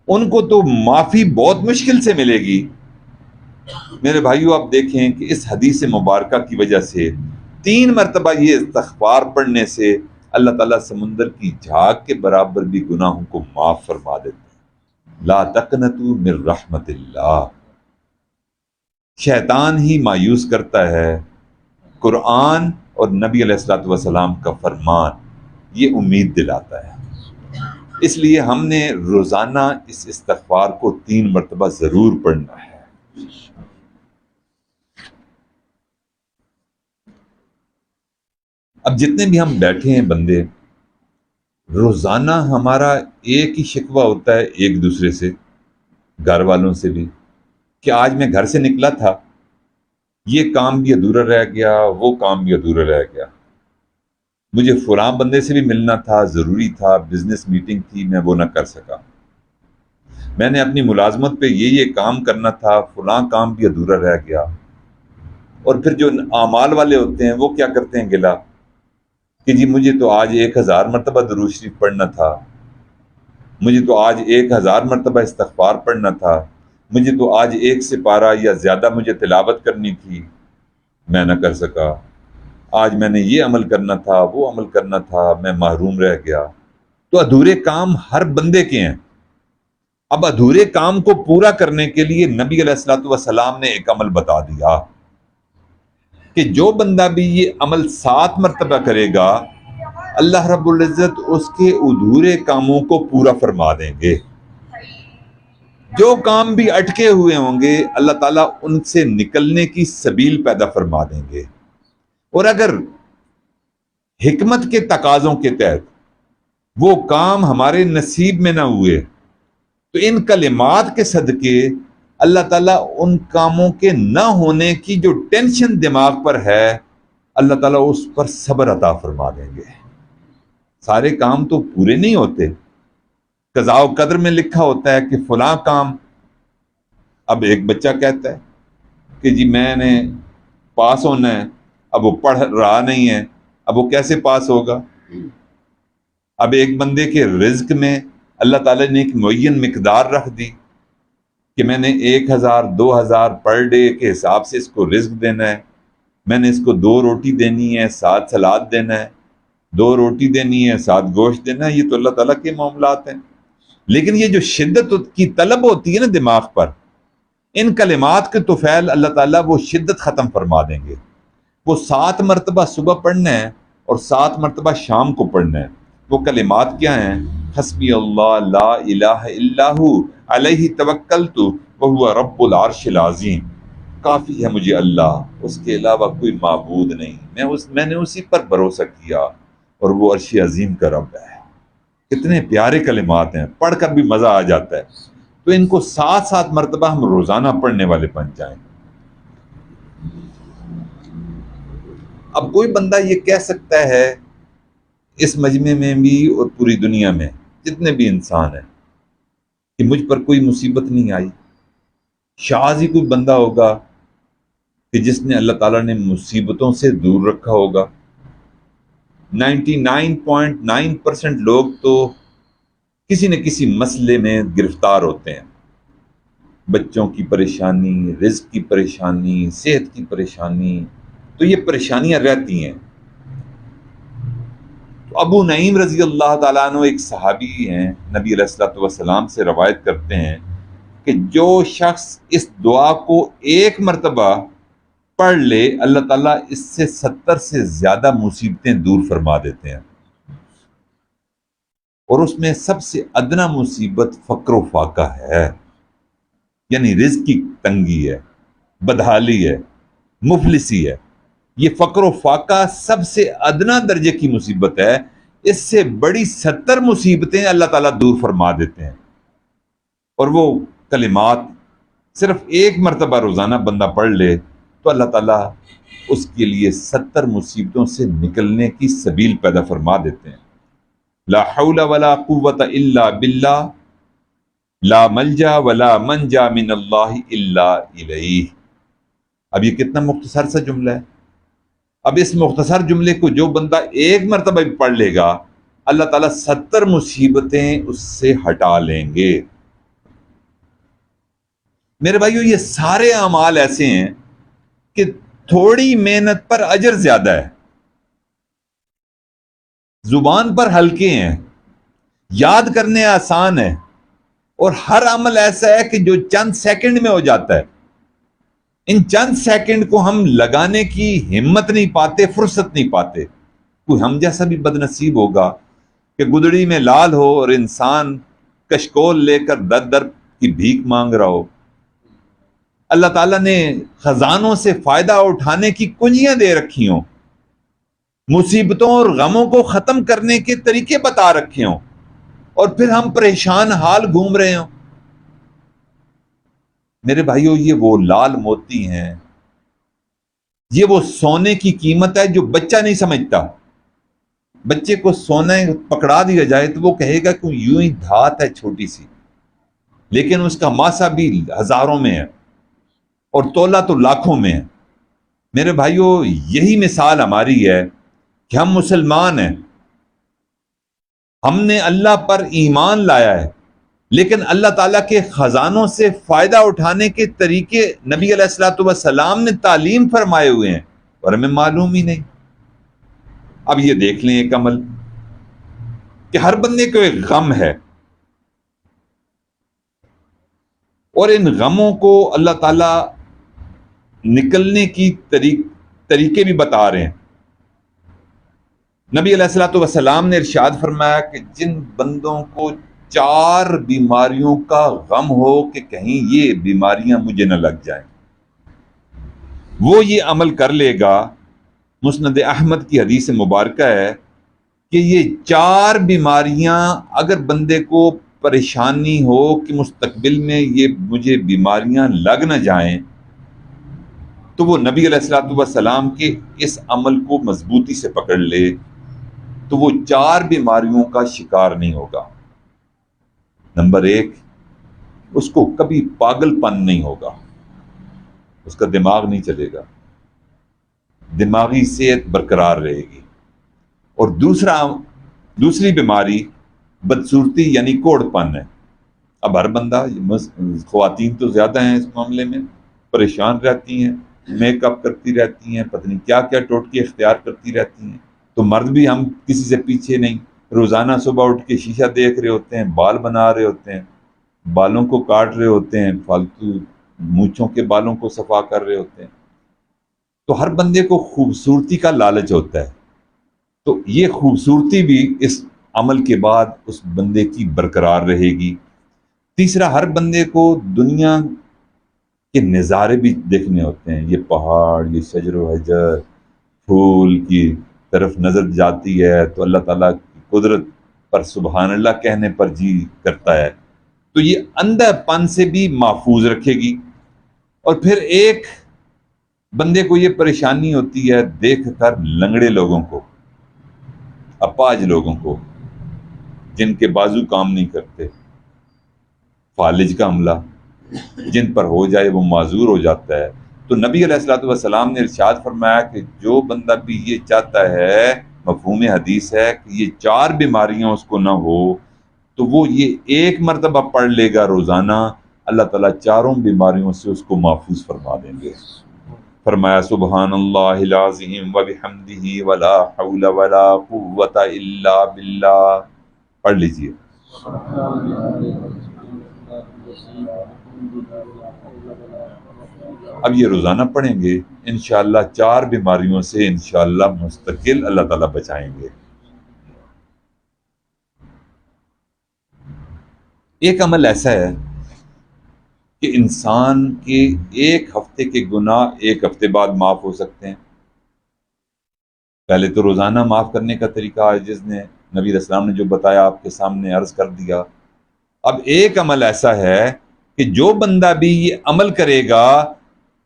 ان کو تو معافی بہت مشکل سے ملے گی۔ میرے بھائیو آپ دیکھیں کہ اس حدیث مبارکہ کی وجہ سے 3 مرتبہ یہ استغفار پڑھنے سے اللہ تعالیٰ سمندر کی جھاگ کے برابر بھی گناہوں کو معاف فرما دیتے ہیں۔ لا تقنطوا من رحمت اللہ۔ شیطان ہی مایوس کرتا ہے، قرآن اور نبی علیہ الصلوۃ والسلام کا فرمان یہ امید دلاتا ہے۔ اس لیے ہم نے روزانہ اس استغفار کو 3 مرتبہ ضرور پڑھنا ہے۔ اب جتنے بھی ہم بیٹھے ہیں بندے، روزانہ ہمارا ایک ہی شکوہ ہوتا ہے ایک دوسرے سے، گھر والوں سے بھی، کہ آج میں گھر سے نکلا تھا، یہ کام بھی ادھورا رہ گیا، وہ کام بھی ادھورا رہ گیا، مجھے فلاں بندے سے بھی ملنا تھا، ضروری تھا، بزنس میٹنگ تھی، میں وہ نہ کر سکا، میں نے اپنی ملازمت پہ یہ کام کرنا تھا، فلاں کام بھی ادھورا رہ گیا۔ اور پھر جو اعمال والے ہوتے ہیں وہ کیا کرتے ہیں گلا کہ جی مجھے تو آج 1000 مرتبہ درود شریف پڑھنا تھا، مجھے تو آج 1000 مرتبہ استغفار پڑھنا تھا، مجھے تو آج 1 سپارہ یا زیادہ مجھے تلاوت کرنی تھی، میں نہ کر سکا، آج میں نے یہ عمل کرنا تھا، وہ عمل کرنا تھا، میں محروم رہ گیا۔ تو ادھورے کام ہر بندے کے ہیں۔ اب ادھورے کام کو پورا کرنے کے لیے نبی علیہ الصلوۃ والسلام نے ایک عمل بتا دیا کہ جو بندہ بھی یہ عمل 7 مرتبہ کرے گا اللہ رب العزت اس کے ادھورے کاموں کو پورا فرما دیں گے. جو کام بھی اٹکے ہوئے ہوں گے اللہ تعالیٰ ان سے نکلنے کی سبیل پیدا فرما دیں گے. اور اگر حکمت کے تقاضوں کے تحت وہ کام ہمارے نصیب میں نہ ہوئے تو ان کلمات کے صدقے اللہ تعالیٰ ان کاموں کے نہ ہونے کی جو ٹینشن دماغ پر ہے اللہ تعالیٰ اس پر صبر عطا فرما دیں گے. سارے کام تو پورے نہیں ہوتے. قضاء و قدر میں لکھا ہوتا ہے کہ فلاں کام، اب ایک بچہ کہتا ہے کہ جی میں نے پاس ہونا ہے، اب وہ پڑھ رہا نہیں ہے، اب وہ کیسے پاس ہوگا؟ اب ایک بندے کے رزق میں اللہ تعالیٰ نے ایک معین مقدار رکھ دی کہ میں نے 1000 2000 پر ڈے کے حساب سے اس کو رزق دینا ہے، میں نے اس کو 2 روٹی دینی ہے، 7 سلاد دینا ہے، 2 روٹی دینی ہے، 7 گوشت دینا ہے. یہ تو اللہ تعالیٰ کے معاملات ہیں. لیکن یہ جو شدت کی طلب ہوتی ہے نا دماغ پر، ان کلمات کے طفیل اللہ تعالیٰ وہ شدت ختم فرما دیں گے. وہ 7 مرتبہ صبح پڑھنا ہے اور 7 مرتبہ شام کو پڑھنا ہے. وہ کلمات کیا ہیں؟ حسبی اللہ لا الہ الا ہو علیہ توکلت وہو رب العرش العظیم. کافی ہے مجھے اللہ، اس کے علاوہ کوئی معبود نہیں، میں نے اسی پر بھروسہ کیا اور وہ عرش عظیم کا رب ہے. کتنے پیارے کلمات ہیں، پڑھ کر بھی مزہ آ جاتا ہے. تو ان کو 7 مرتبہ ہم روزانہ پڑھنے والے بن جائیں. اب کوئی بندہ یہ کہہ سکتا ہے اس مجمع میں بھی اور پوری دنیا میں جتنے بھی انسان ہیں کہ مجھ پر کوئی مصیبت نہیں آئی. شاذ ہی کوئی بندہ ہوگا کہ جس نے اللہ تعالیٰ نے مصیبتوں سے دور رکھا ہوگا. 99.9% لوگ تو کسی نہ کسی مسئلے میں گرفتار ہوتے ہیں. بچوں کی پریشانی، رزق کی پریشانی، صحت کی پریشانی، تو یہ پریشانیاں رہتی ہیں. تو ابو نعیم رضی اللہ تعالیٰ عنہ ایک صحابی ہیں، نبی علیہ الصلوۃ والسلام سے روایت کرتے ہیں کہ جو شخص اس دعا کو 1 مرتبہ پڑھ لے اللہ تعالیٰ اس سے 70 سے زیادہ مصیبتیں دور فرما دیتے ہیں. اور اس میں سب سے ادنا مصیبت فقر و فاقہ ہے، یعنی رزق کی تنگی ہے، بدحالی ہے، مفلسی ہے. یہ فقر و فاقہ سب سے ادنا درجے کی مصیبت ہے. اس سے بڑی 70 مصیبتیں اللہ تعالیٰ دور فرما دیتے ہیں. اور وہ کلمات صرف 1 مرتبہ روزانہ بندہ پڑھ لے تو اللہ تعالیٰ اس کے لیے 70 مصیبتوں سے نکلنے کی سبیل پیدا فرما دیتے ہیں. لا حول ولا قوت الا باللہ، لا ملجا ولا منجا من اللہ الا الیہ. اب یہ کتنا مختصر سا جملہ ہے. اب اس مختصر جملے کو جو بندہ 1 مرتبہ بھی پڑھ لے گا اللہ تعالیٰ 70 مصیبتیں اس سے ہٹا لیں گے. میرے بھائیو، یہ سارے اعمال ایسے ہیں کہ تھوڑی محنت پر اجر زیادہ ہے، زبان پر ہلکے ہیں، یاد کرنے آسان ہے، اور ہر عمل ایسا ہے کہ جو چند سیکنڈ میں ہو جاتا ہے. ان چند سیکنڈ کو ہم لگانے کی ہمت نہیں پاتے، فرصت نہیں پاتے. کوئی ہم جیسا بھی بد نصیب ہوگا کہ گدڑی میں لال ہو اور انسان کشکول لے کر در در کی بھیک مانگ رہا ہو. اللہ تعالیٰ نے خزانوں سے فائدہ اٹھانے کی کنجیاں دے رکھی ہوں، مصیبتوں اور غموں کو ختم کرنے کے طریقے بتا رکھے ہوں، اور پھر ہم پریشان حال گھوم رہے ہوں. میرے بھائیوں، یہ وہ لال موتی ہیں، یہ وہ سونے کی قیمت ہے جو بچہ نہیں سمجھتا. بچے کو سونا پکڑا دیا جائے تو وہ کہے گا کہ یوں ہی دھات ہے چھوٹی سی، لیکن اس کا ماسا بھی ہزاروں میں ہے اور تولا تو لاکھوں میں ہے. میرے بھائیوں، یہی مثال ہماری ہے کہ ہم مسلمان ہیں، ہم نے اللہ پر ایمان لایا ہے، لیکن اللہ تعالیٰ کے خزانوں سے فائدہ اٹھانے کے طریقے نبی علیہ الصلوۃ والسلام نے تعلیم فرمائے ہوئے ہیں اور ہمیں معلوم ہی نہیں. اب یہ دیکھ لیں ایک عمل کہ ہر بندے کو ایک غم ہے، اور ان غموں کو اللہ تعالیٰ نکلنے کی طریقے بھی بتا رہے ہیں۔ نبی علیہ الصلوۃ والسلام نے ارشاد فرمایا کہ جن بندوں کو 4 بیماریوں کا غم ہو کہ کہیں یہ بیماریاں مجھے نہ لگ جائیں، وہ یہ عمل کر لے گا۔ مسند احمد کی حدیث مبارکہ ہے کہ یہ 4 بیماریاں اگر بندے کو پریشانی ہو کہ مستقبل میں یہ مجھے بیماریاں لگ نہ جائیں، تو وہ نبی علیہ الصلوۃ والسلام کے اس عمل کو مضبوطی سے پکڑ لے تو وہ 4 بیماریوں کا شکار نہیں ہوگا۔ نمبر 1، اس کو کبھی پاگل پن نہیں ہوگا، اس کا دماغ نہیں چلے گا، دماغی صحت برقرار رہے گی۔ اور دوسری بیماری بدصورتی یعنی کوڑ پن ہے۔ اب ہر بندہ، خواتین تو زیادہ ہیں اس معاملے میں، پریشان رہتی ہیں، میک اپ کرتی رہتی ہیں، پتہ نہیں کیا کیا ٹوٹکے اختیار کرتی رہتی ہیں۔ تو مرد بھی ہم کسی سے پیچھے نہیں، روزانہ صبح اٹھ کے شیشہ دیکھ رہے ہوتے ہیں، بال بنا رہے ہوتے ہیں، بالوں کو کاٹ رہے ہوتے ہیں، فالتو مونچھوں کے بالوں کو صفا کر رہے ہوتے ہیں۔ تو ہر بندے کو خوبصورتی کا لالچ ہوتا ہے، تو یہ خوبصورتی بھی اس عمل کے بعد اس بندے کی برقرار رہے گی۔ تیسرا، ہر بندے کو دنیا کے نظارے بھی دیکھنے ہوتے ہیں، یہ پہاڑ، یہ شجر و حجر، پھول کی طرف نظر جاتی ہے تو اللہ تعالیٰ کی قدرت پر سبحان اللہ کہنے پر جی کرتا ہے، تو یہ اندھا پن سے بھی محفوظ رکھے گی۔ اور پھر ایک بندے کو یہ پریشانی ہوتی ہے دیکھ کر لنگڑے لوگوں کو، اپاہج لوگوں کو، جن کے بازو کام نہیں کرتے، فالج کا عملہ جن پر ہو جائے وہ معذور ہو جاتا ہے۔ تو نبی علیہ الصلوۃ والسلام نے ارشاد فرمایا کہ جو بندہ بھی یہ چاہتا ہے، مفہوم حدیث ہے کہ یہ 4 بیماریاں اس کو نہ ہو، تو وہ یہ ایک مرتبہ پڑھ لے گا روزانہ، اللہ تعالیٰ 4 بیماریوں سے اس کو محفوظ فرما دیں گے۔ فرمایا سبحان اللہ العظیم وبحمدہ ولا حول ولا قوۃ الا باللہ، پڑھ لیجئے۔ اب یہ روزانہ پڑھیں گے انشاءاللہ 4 بیماریوں سے انشاءاللہ مستقل اللہ تعالیٰ بچائیں گے۔ ایک عمل ایسا ہے کہ انسان کے 1 ہفتے کے گناہ 1 ہفتے بعد معاف ہو سکتے ہیں۔ پہلے تو روزانہ معاف کرنے کا طریقہ جس نے نبی علیہ السلام نے جو بتایا آپ کے سامنے عرض کر دیا۔ اب ایک عمل ایسا ہے کہ جو بندہ بھی یہ عمل کرے گا،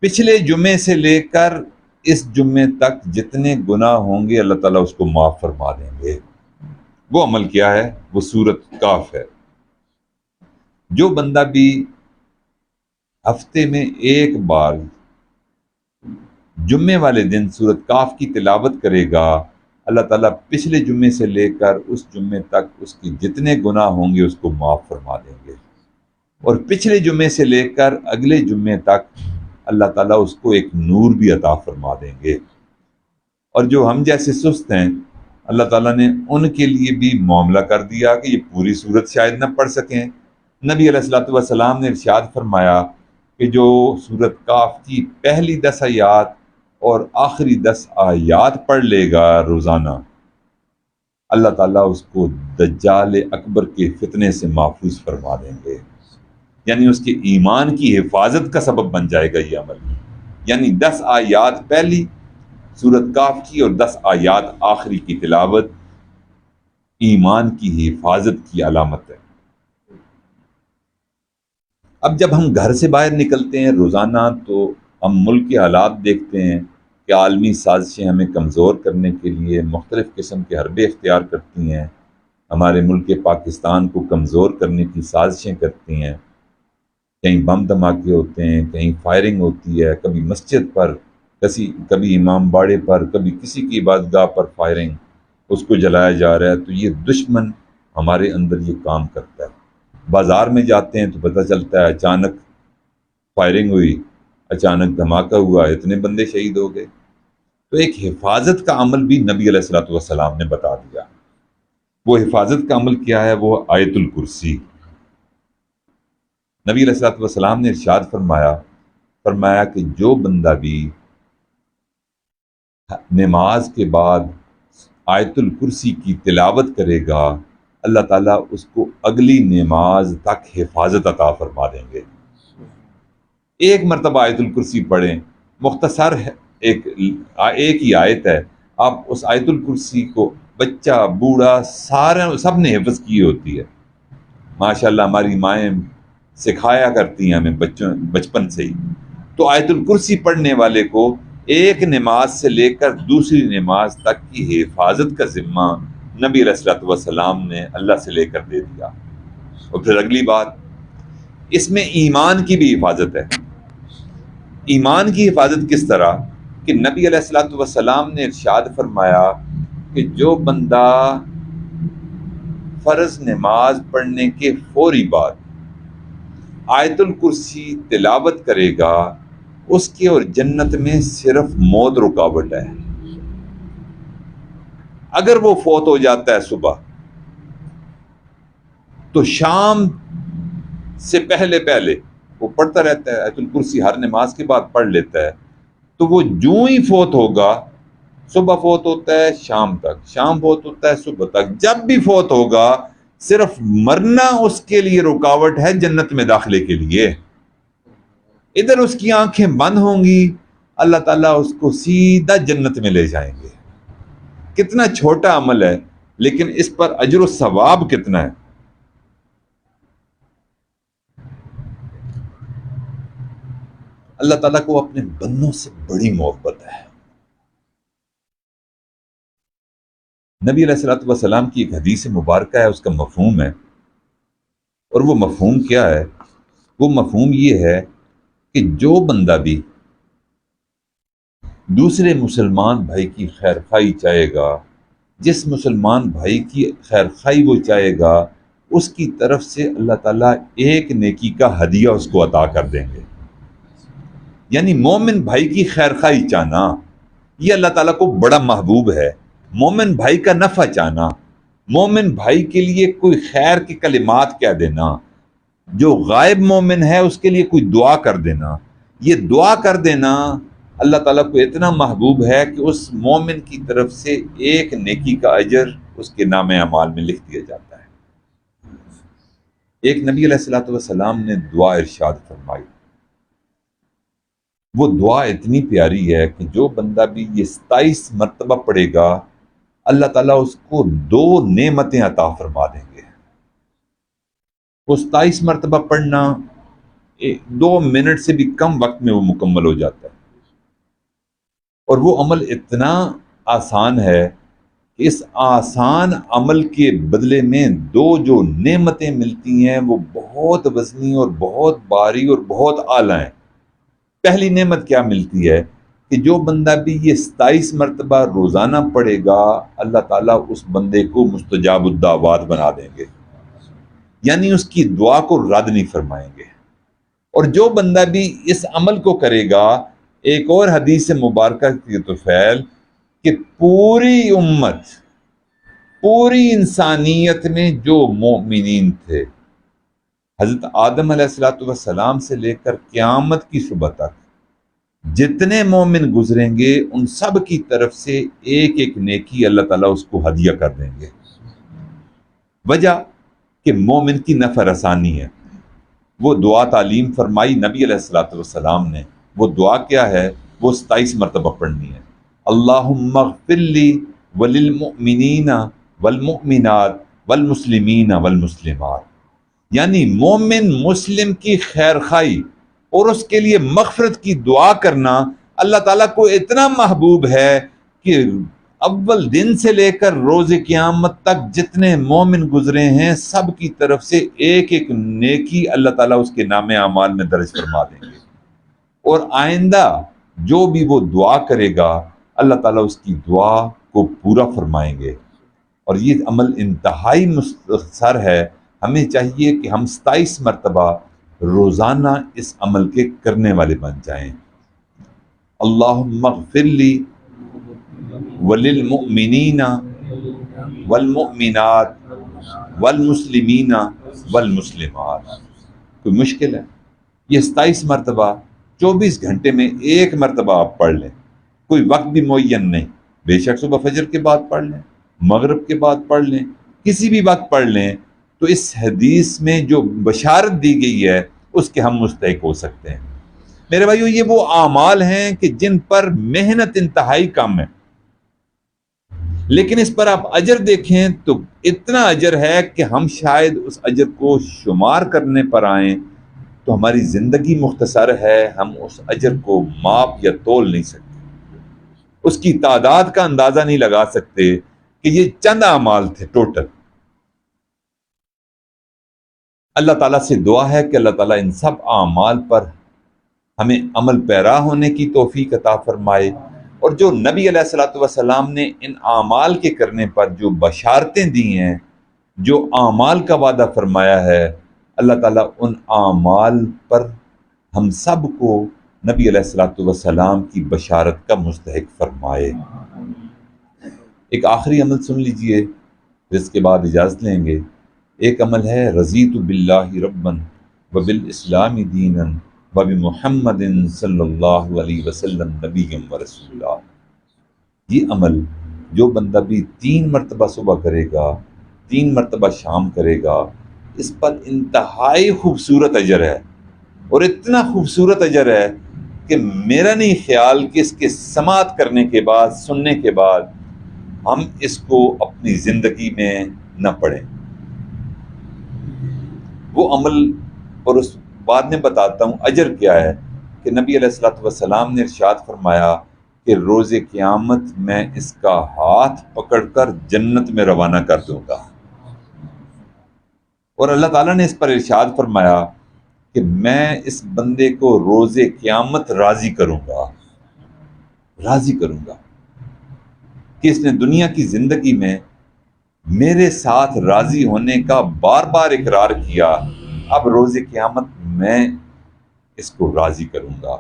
پچھلے جمعے سے لے کر اس جمعے تک جتنے گناہ ہوں گے اللہ تعالیٰ اس کو معاف فرما دیں گے۔ وہ عمل کیا ہے؟ وہ سورۃ کاف ہے۔ جو بندہ بھی ہفتے میں 1 بار جمعے والے دن سورۃ کاف کی تلاوت کرے گا، اللہ تعالیٰ پچھلے جمعے سے لے کر اس جمعے تک اس کے جتنے گناہ ہوں گے اس کو معاف فرما دیں گے، اور پچھلے جمعے سے لے کر اگلے جمعے تک اللہ تعالیٰ اس کو ایک نور بھی عطا فرما دیں گے۔ اور جو ہم جیسے سست ہیں، اللہ تعالیٰ نے ان کے لیے بھی معاملہ کر دیا کہ یہ پوری سورت شاید نہ پڑھ سکیں۔ نبی علیہ الصلوۃ والسلام نے ارشاد فرمایا کہ جو سورۃ کاف کی پہلی 10 آیات اور آخری 10 آیات پڑھ لے گا روزانہ، اللہ تعالیٰ اس کو دجال اکبر کے فتنے سے محفوظ فرما دیں گے، یعنی اس کے ایمان کی حفاظت کا سبب بن جائے گا یہ عمل۔ یعنی 10 آیات پہلی سورۃ کاف کی اور 10 آیات آخری کی تلاوت ایمان کی حفاظت کی علامت ہے۔ اب جب ہم گھر سے باہر نکلتے ہیں روزانہ تو ہم ملک کے حالات دیکھتے ہیں کہ عالمی سازشیں ہمیں کمزور کرنے کے لیے مختلف قسم کے حربے اختیار کرتی ہیں، ہمارے ملک پاکستان کو کمزور کرنے کی سازشیں کرتی ہیں۔ کہیں بم دھماکے ہوتے ہیں، کہیں فائرنگ ہوتی ہے، کبھی مسجد پر، کبھی امام باڑے پر، کبھی کسی کی عبادتگاہ پر فائرنگ، اس کو جلایا جا رہا ہے۔ تو یہ دشمن ہمارے اندر یہ کام کرتا ہے۔ بازار میں جاتے ہیں تو پتہ چلتا ہے اچانک فائرنگ ہوئی، اچانک دھماکہ ہوا، اتنے بندے شہید ہو گئے۔ تو ایک حفاظت کا عمل بھی نبی علیہ الصلوۃ والسلام نے بتا دیا۔ وہ حفاظت کا عمل کیا ہے؟ وہ آیت الکرسی۔ نبی علیہ الصلوۃ والسلام نے ارشاد فرمایا کہ جو بندہ بھی نماز کے بعد آیت الکرسی کی تلاوت کرے گا، اللہ تعالیٰ اس کو اگلی نماز تک حفاظت عطا فرما دیں گے۔ ایک مرتبہ آیت الکرسی پڑھیں، مختصر ہے، ایک ہی آیت ہے، آپ اس آیت الکرسی کو بچہ بوڑھا سب نے حفظ کی ہوتی ہے۔ ماشاءاللہ ہماری مائیں سکھایا کرتی ہیں ہمیں بچپن سے ہی۔ تو آیت الکرسی پڑھنے والے کو ایک نماز سے لے کر دوسری نماز تک کی حفاظت کا ذمہ نبی علیہ الصلوۃ والسلام نے اللہ سے لے کر دے دیا۔ اور پھر اگلی بات، اس میں ایمان کی بھی حفاظت ہے۔ ایمان کی حفاظت کس طرح کہ نبی علیہ الصلوۃ والسلام نے ارشاد فرمایا کہ جو بندہ فرض نماز پڑھنے کے فوری بعد آیت الکرسی تلاوت کرے گا، اس کے اور جنت میں صرف موت رکاوٹ ہے۔ اگر وہ فوت ہو جاتا ہے صبح، تو شام سے پہلے وہ پڑھتا رہتا ہے آیت الکرسی، ہر نماز کے بعد پڑھ لیتا ہے، تو وہ جوں ہی فوت ہوگا، صبح فوت ہوتا ہے شام تک، شام فوت ہوتا ہے صبح تک، جب بھی فوت ہوگا صرف مرنا اس کے لیے رکاوٹ ہے جنت میں داخلے کے لیے۔ ادھر اس کی آنکھیں بند ہوں گی، اللہ تعالیٰ اس کو سیدھا جنت میں لے جائیں گے۔ کتنا چھوٹا عمل ہے، لیکن اس پر اجر و ثواب کتنا ہے۔ اللہ تعالیٰ کو اپنے بندوں سے بڑی محبت ہے۔ نبی علیہ الصلوۃ والسلام کی ایک حدیث مبارکہ ہے، اس کا مفہوم ہے، اور وہ مفہوم کیا ہے؟ وہ مفہوم یہ ہے کہ جو بندہ بھی دوسرے مسلمان بھائی کی خیر خواہی چاہے گا، جس مسلمان بھائی کی خیر خواہی وہ چاہے گا، اس کی طرف سے اللہ تعالیٰ ایک نیکی کا ہدیہ اس کو عطا کر دیں گے۔ یعنی مومن بھائی کی خیر خواہی چاہنا یہ اللہ تعالیٰ کو بڑا محبوب ہے۔ مومن بھائی کا نفع چاہنا، مومن بھائی کے لیے کوئی خیر کے کلمات کہہ دینا، جو غائب مومن ہے اس کے لیے کوئی دعا کر دینا، یہ دعا کر دینا اللہ تعالیٰ کو اتنا محبوب ہے کہ اس مومن کی طرف سے ایک نیکی کا اجر اس کے نام اعمال میں لکھ دیا جاتا ہے۔ ایک نبی علیہ الصلوۃ والسلام نے دعا ارشاد فرمائی، وہ دعا اتنی پیاری ہے کہ جو بندہ بھی یہ 27 مرتبہ پڑھے گا، اللہ تعالیٰ اس کو 2 نعمتیں عطا فرما دیں گے۔ وہ 27 مرتبہ پڑھنا 2 منٹ سے بھی کم وقت میں وہ مکمل ہو جاتا ہے، اور وہ عمل اتنا آسان ہے کہ اس آسان عمل کے بدلے میں 2 جو نعمتیں ملتی ہیں وہ بہت وزنی اور بہت بھاری اور بہت اعلیٰ ہیں۔ پہلی نعمت کیا ملتی ہے کہ جو بندہ بھی یہ 27 مرتبہ روزانہ پڑھے گا، اللہ تعالیٰ اس بندے کو مستجاب الدعوات بنا دیں گے، یعنی اس کی دعا کو رد نہیں فرمائیں گے۔ اور جو بندہ بھی اس عمل کو کرے گا، ایک اور حدیث مبارکہ کی طفیل کہ پوری امت، پوری انسانیت میں جو مومنین تھے، حضرت آدم علیہ الصلوۃ والسلام سے لے کر قیامت کی صبح تک جتنے مومن گزریں گے، ان سب کی طرف سے ایک ایک نیکی اللہ تعالیٰ اس کو ہدیہ کر دیں گے۔ وجہ کہ مومن کی نفع رسانی ہے۔ وہ دعا تعلیم فرمائی نبی علیہ الصلوۃ والسلام نے، وہ دعا کیا ہے؟ وہ 27 مرتبہ پڑھنی ہے، اللہم اغفر لی وللمؤمنین والمؤمنات والمسلمین والمسلمات، یعنی مومن مسلم کی خیر خواہی اور اس کے لیے مغفرت کی دعا کرنا اللہ تعالیٰ کو اتنا محبوب ہے کہ اول دن سے لے کر روز قیامت تک جتنے مومن گزرے ہیں، سب کی طرف سے ایک ایک نیکی اللہ تعالیٰ اس کے نام اعمال میں درج فرما دیں گے، اور آئندہ جو بھی وہ دعا کرے گا اللہ تعالیٰ اس کی دعا کو پورا فرمائیں گے۔ اور یہ عمل انتہائی مختصر ہے، ہمیں چاہیے کہ ہم 27 مرتبہ روزانہ اس عمل کے کرنے والے بن جائیں۔ اللہم اغفر لی وللمؤمنین والمؤمنات والمسلمین والمسلمات۔ کوئی مشکل ہے؟ یہ 27 مرتبہ 24 گھنٹے میں ایک مرتبہ آپ پڑھ لیں، کوئی وقت بھی معین نہیں، بے شک صبح فجر کے بعد پڑھ لیں، مغرب کے بعد پڑھ لیں، کسی بھی وقت پڑھ لیں، تو اس حدیث میں جو بشارت دی گئی ہے اس کے ہم مستحق ہو سکتے ہیں۔ میرے بھائیو، یہ وہ اعمال ہیں کہ جن پر محنت انتہائی کم ہے، لیکن اس پر آپ اجر دیکھیں تو اتنا اجر ہے کہ ہم شاید اس اجر کو شمار کرنے پر آئیں تو ہماری زندگی مختصر ہے، ہم اس اجر کو ماپ یا تول نہیں سکتے، اس کی تعداد کا اندازہ نہیں لگا سکتے کہ یہ چند اعمال تھے ٹوٹل۔ اللہ تعالیٰ سے دعا ہے کہ اللہ تعالیٰ ان سب اعمال پر ہمیں عمل پیرا ہونے کی توفیق عطا فرمائے، اور جو نبی علیہ الصلوۃ والسلام نے ان اعمال کے کرنے پر جو بشارتیں دی ہیں، جو اعمال کا وعدہ فرمایا ہے، اللہ تعالیٰ ان اعمال پر ہم سب کو نبی علیہ الصلوۃ والسلام کی بشارت کا مستحق فرمائے۔ ایک آخری عمل سن لیجئے، جس کے بعد اجازت لیں گے۔ ایک عمل ہے رضیت باللہ ربا وبالاسلام دینا وبمحمد صلی اللہ علیہ وسلم نبی و رسولا۔ یہ عمل جو بندہ بھی 3 مرتبہ صبح کرے گا، 3 مرتبہ شام کرے گا، اس پر انتہائی خوبصورت اجر ہے، اور اتنا خوبصورت اجر ہے کہ میرا نہیں خیال کہ اس کے سماعت کرنے کے بعد، سننے کے بعد ہم اس کو اپنی زندگی میں نہ پڑھیں۔ وہ عمل، اور اس بعد میں بتاتا ہوں اجر کیا ہے، کہ نبی علیہ الصلوۃ والسلام نے ارشاد فرمایا کہ روز قیامت میں اس کا ہاتھ پکڑ کر جنت میں روانہ کر دوں گا، اور اللہ تعالیٰ نے اس پر ارشاد فرمایا کہ میں اس بندے کو روز قیامت راضی کروں گا، راضی کروں گا، کہ اس نے دنیا کی زندگی میں میرے ساتھ راضی ہونے کا بار بار اقرار کیا، اب روز قیامت میں اس کو راضی کروں گا۔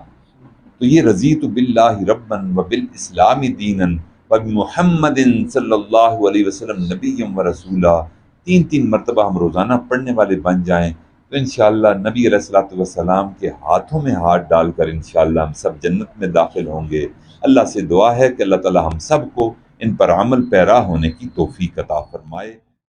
تو یہ رضیت باللہ ربا وبالاسلام دینا وبمحمد صلی اللہ علیہ وسلم نبی و رسولا، 3 مرتبہ ہم روزانہ پڑھنے والے بن جائیں تو انشاءاللہ نبی علیہ الصلوۃ والسلام کے ہاتھوں میں ہاتھ ڈال کر انشاءاللہ ہم سب جنت میں داخل ہوں گے۔ اللہ سے دعا ہے کہ اللہ تعالی ہم سب کو ان پر عمل پیرا ہونے کی توفیق عطا فرمائے۔